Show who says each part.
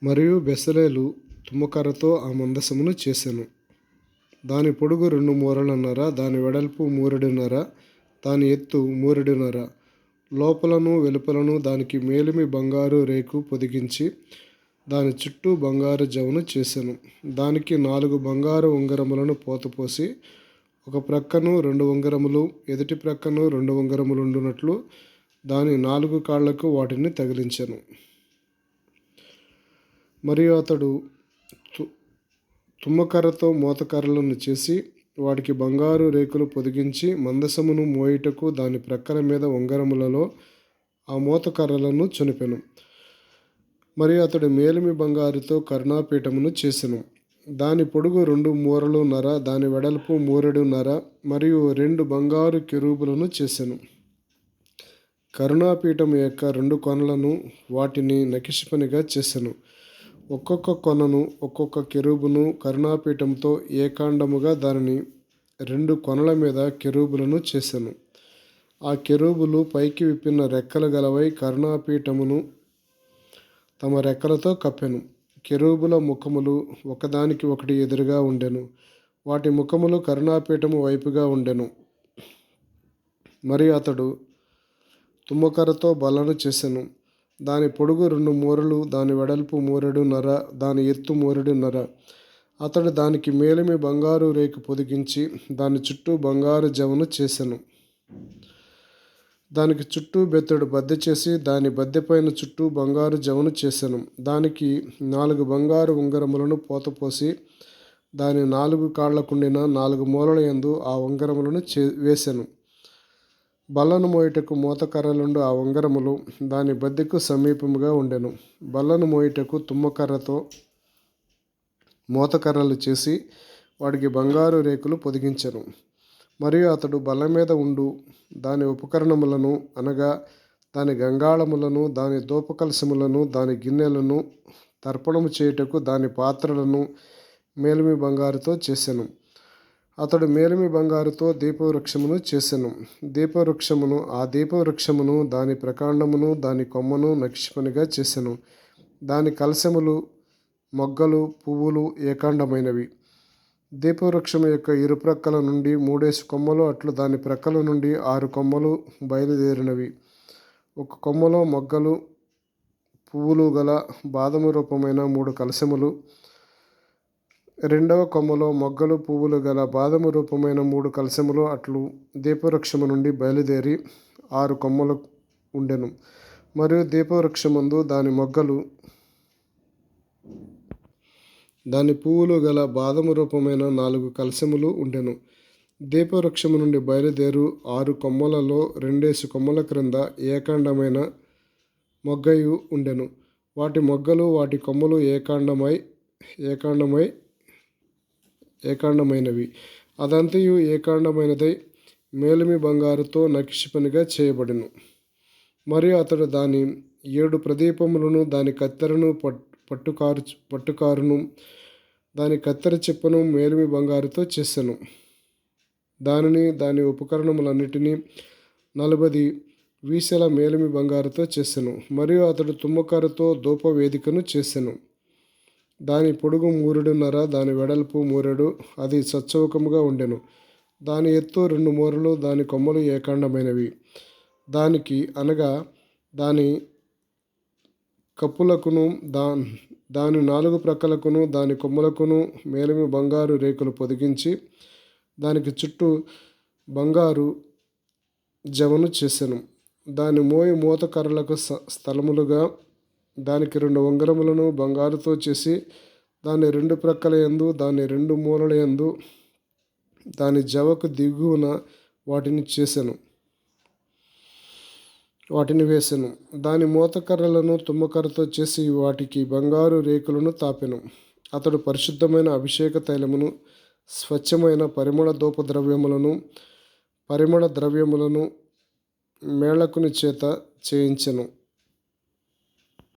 Speaker 1: మరియు బెసలేలు తుమ్మకర్రతో ఆ మందసమును చేసెను. దాని పొడుగు 2 మూరలున్నర, దాని వెడల్పు 3.5, దాని ఎత్తు 3.5. లోపలను వెలుపలను దానికి మేలిమి బంగారు రేకు పొదిగించి దాని చుట్టూ బంగారు జవను చేసెను. దానికి 4 బంగారు ఉంగరములను పోతపోసి ఒక ప్రక్కను 2 ఉంగరములు, ఎదుటి ప్రక్కను 2 ఉంగరములుండునట్లు దాని 4 కాళ్లకు వాటిని తగిలించెను. మరియు అతడు తుమ్మకర్రతో మోతకర్రలను చేసి వాటికి బంగారు రేకులు పొదిగించి మందసమును మోయుటకు దాని ప్రక్కల మీద ఉంగరములలో ఆ మోతకర్రలను చొనిపెను. మరియు అతడు మేలిమి బంగారుతో కరుణాపీఠమును చేసెను. దాని పొడుగు 2 మూరలున్నర, దాని వెడల్పు 3.5 మరియు 2 బంగారు కెరూబులను చేసెను. కరుణాపీఠము యొక్క 2 కొనలను వాటిని నకిషిపనిగా చేసెను. ఒక్కొక్క కొనను ఒక్కొక్క కెరూబును కరుణాపీఠంతో ఏకాండముగా దానిని 2 కొనల మీద కెరూబులను చేసెను. ఆ కెరూబులు పైకి విప్పిన రెక్కలు గలవై కరుణాపీఠమును తమ రెక్కలతో కప్పెను. కెరూబుల ముఖములు ఒకదానికి ఒకటి ఎదురుగా ఉండెను. వాటి ముఖములు కరుణాపీఠము వైపుగా ఉండెను. మరియు అతడు తుమ్మకర్రతో బల్లను చేసెను. దాని పొడుగు 2 మూరలు, దాని వెడల్పు 3.5, దాని ఎత్తు 3.5. అతడు దానికి మేలిమి బంగారు రేకు పొదిగించి దాని చుట్టూ బంగారు జవను చేసెను. దానికి చుట్టూ బెత్తెడు బద్దె చేసి దాని బద్దెపైన చుట్టూ బంగారు జవను చేసెను. దానికి 4 బంగారు ఉంగరములను పోతపోసి దాని 4 కాళ్లకుండిన 4 మూలల యందు ఆ ఉంగరములను వేసెను. బల్లను మోయుటకు మోతకర్రలుండు ఆ ఉంగరములు దాని బద్దెకు సమీపముగా ఉండెను. బల్లను మోయుటకు తుమ్మకర్రతో మోతకర్రలు చేసి వాటికి బంగారు రేకులు పొదిగించెను. మరియు అతడు బల్ల మీద ఉండు దాని ఉపకరణములను అనగా దాని గంగాళములను, దాని ధూపకలశములను, దాని గిన్నెలను, తర్పణము చేయుటకు దాని పాత్రలను మేలిమి బంగారుతో చేసెను. అతడు మేలిమి బంగారుతో దీపవృక్షమును చేసెను. ఆ దీపవృక్షమును దాని ప్రకాండమును దాని కొమ్మను నక్షిపనిగా చేసెను. దాని కలశములు, మొగ్గలు, పువ్వులు ఏకాండమైనవి. దీపవృక్షము యొక్క ఇరుప్రక్కల నుండి 3 కొమ్మలు, అట్లు దాని ప్రక్కల నుండి 6 కొమ్మలు బయలుదేరినవి. ఒక కొమ్మలో మొగ్గలు, పువ్వులు గల బాదము రూపమైన 3 కలశములు, రెండవ కొమ్మలో మొగ్గలు, పువ్వులు గల బాదము రూపమైన 3 కలశములు అట్లు దీపవృక్షము నుండి బయలుదేరి 6 కొమ్మలు ఉండెను. మరియు దీపవృక్షమందు దాని మొగ్గలు, దాని పువ్వులు గల బాదము రూపమైన 4 కలశములు ఉండెను. దీపవృక్షము నుండి బయలుదేరు 6 కొమ్మలలో 2 కొమ్మల క్రింద ఏకాండమైన మొగ్గయు ఉండెను. వాటి మొగ్గలు వాటి కొమ్మలు ఏకాండమైనవి. అదంతయు ఏకాండమైనదై మేలిమి బంగారుతో నకిషిపనిగా చేయబడెను. మరియు అతడు దాని 7 ప్రదీపములను, దాని కత్తెరను, పట్టుకారును, దాని కత్తెర చిప్పను మేలిమి బంగారుతో చేసెను. దానిని దాని ఉపకరణములన్నిటినీ 40 వీసెల మేలిమి బంగారుతో చేసెను. మరియు అతడు తుమ్మకర్రతో ధూపవేదికను చేసెను. దాని పొడుగు 3.5, దాని వెడల్పు 3, అది సచ్చౌకముగా ఉండెను. దాని ఎత్తు 2 మూరలు, దాని కొమ్మలు ఏకాండమైనవి. దానికి అనగా దాని కప్పులకును దాని 4 ప్రక్కలకును దాని కొమ్మలకును మేలిమి బంగారు రేకులు పొదిగించి దానికి చుట్టూ బంగారు జవను చేసెను. దాని మోతకర్రలకు స్థలములుగా దానికి 2 ఉంగరములను బంగారుతో చేసి దాని 2 ప్రక్కల యందు, దాని 2 మూలల యందు, దాని జవకు దిగువన వాటిని వేసెను. దాని మోతకర్రలను తుమ్మకర్రతో చేసి వాటికి బంగారు రేకులను తాపెను. అతడు పరిశుద్ధమైన అభిషేక తైలమును, స్వచ్ఛమైన పరిమళ ధూపద్రవ్యములను, పరిమళ ద్రవ్యములను మేళకుని చేత చేయించెను.